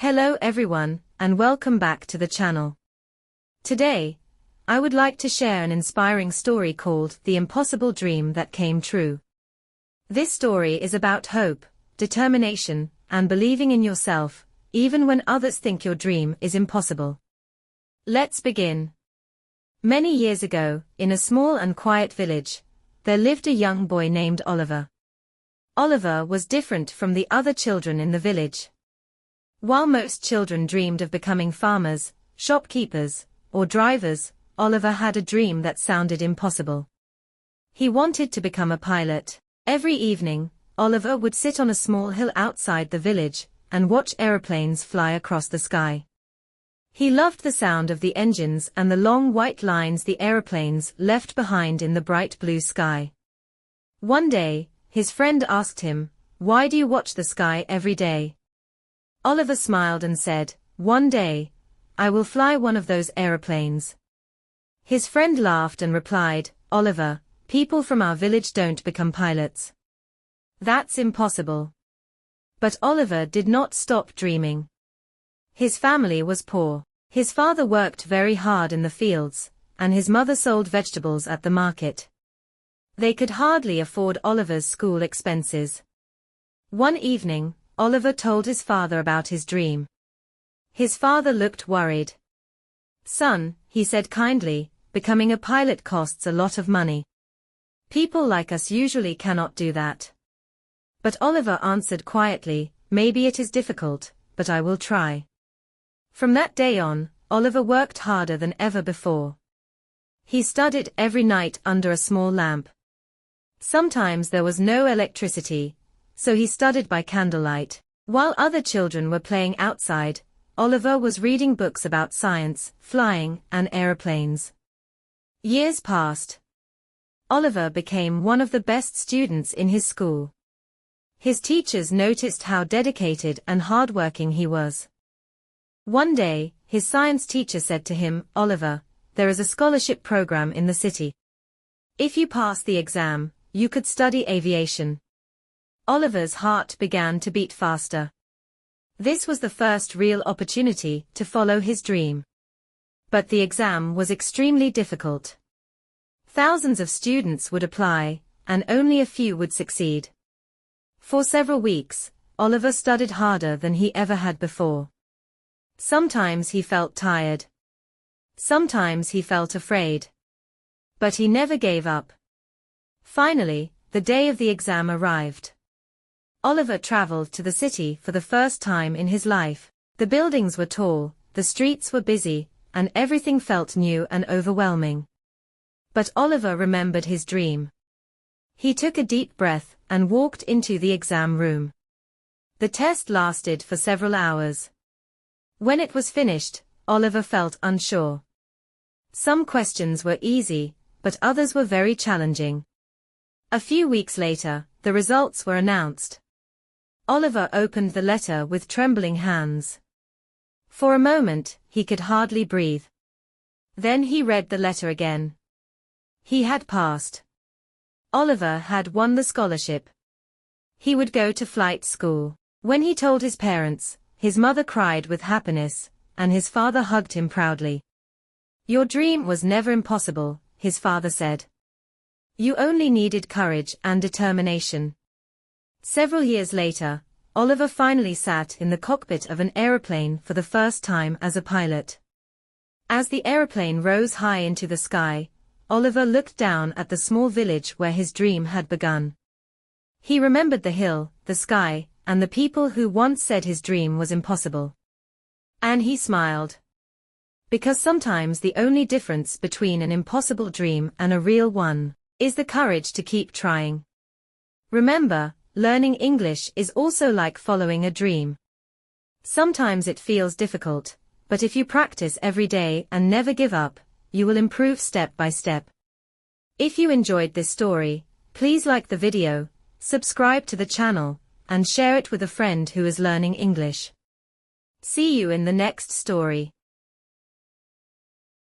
Hello everyone, and welcome back to the channel. Today, I would like to share an inspiring story called The Impossible Dream That Came True. This story is about hope, determination, and believing in yourself, even when others think your dream is impossible. Let's begin. Many years ago, in a small and quiet village, there lived a young boy named Oliver. Oliver was different from the other children in the village. While most children dreamed of becoming farmers, shopkeepers, or drivers, Oliver had a dream that sounded impossible. He wanted to become a pilot. Every evening, Oliver would sit on a small hill outside the village and watch aeroplanes fly across the sky. He loved the sound of the engines and the long white lines the aeroplanes left behind in the bright blue sky. One day, his friend asked him, "Why do you watch the sky every day?" Oliver smiled and said, "One day, I will fly one of those aeroplanes." His friend laughed and replied, "Oliver, people from our village don't become pilots. That's impossible." But Oliver did not stop dreaming. His family was poor. His father worked very hard in the fields, and his mother sold vegetables at the market. They could hardly afford Oliver's school expenses. One evening, Oliver told his father about his dream. His father looked worried. "Son," he said kindly, "becoming a pilot costs a lot of money. People like us usually cannot do that." But Oliver answered quietly, "Maybe it is difficult, but I will try." From that day on, Oliver worked harder than ever before. He studied every night under a small lamp. Sometimes there was no electricity, so he studied by candlelight. While other children were playing outside, Oliver was reading books about science, flying, and aeroplanes. Years passed. Oliver became one of the best students in his school. His teachers noticed how dedicated and hardworking he was. One day, his science teacher said to him, "Oliver, there is a scholarship program in the city. If you pass the exam, you could study aviation." Oliver's heart began to beat faster. This was the first real opportunity to follow his dream. But the exam was extremely difficult. Thousands of students would apply, and only a few would succeed. For several weeks, Oliver studied harder than he ever had before. Sometimes he felt tired. Sometimes he felt afraid. But he never gave up. Finally, the day of the exam arrived. Oliver traveled to the city for the first time in his life. The buildings were tall, the streets were busy, and everything felt new and overwhelming. But Oliver remembered his dream. He took a deep breath and walked into the exam room. The test lasted for several hours. When it was finished, Oliver felt unsure. Some questions were easy, but others were very challenging. A few weeks later, the results were announced. Oliver opened the letter with trembling hands. For a moment, he could hardly breathe. Then he read the letter again. He had passed. Oliver had won the scholarship. He would go to flight school. When he told his parents, his mother cried with happiness, and his father hugged him proudly. "Your dream was never impossible," his father said. "You only needed courage and determination." Several years later, Oliver finally sat in the cockpit of an aeroplane for the first time as a pilot. As the aeroplane rose high into the sky, Oliver looked down at the small village where his dream had begun. He remembered the hill, the sky, and the people who once said his dream was impossible. And he smiled. Because sometimes the only difference between an impossible dream and a real one is the courage to keep trying. Remember, learning English is also like following a dream. Sometimes it feels difficult, but if you practice every day and never give up, you will improve step by step. If you enjoyed this story, please like the video, subscribe to the channel, and share it with a friend who is learning English. See you in the next story.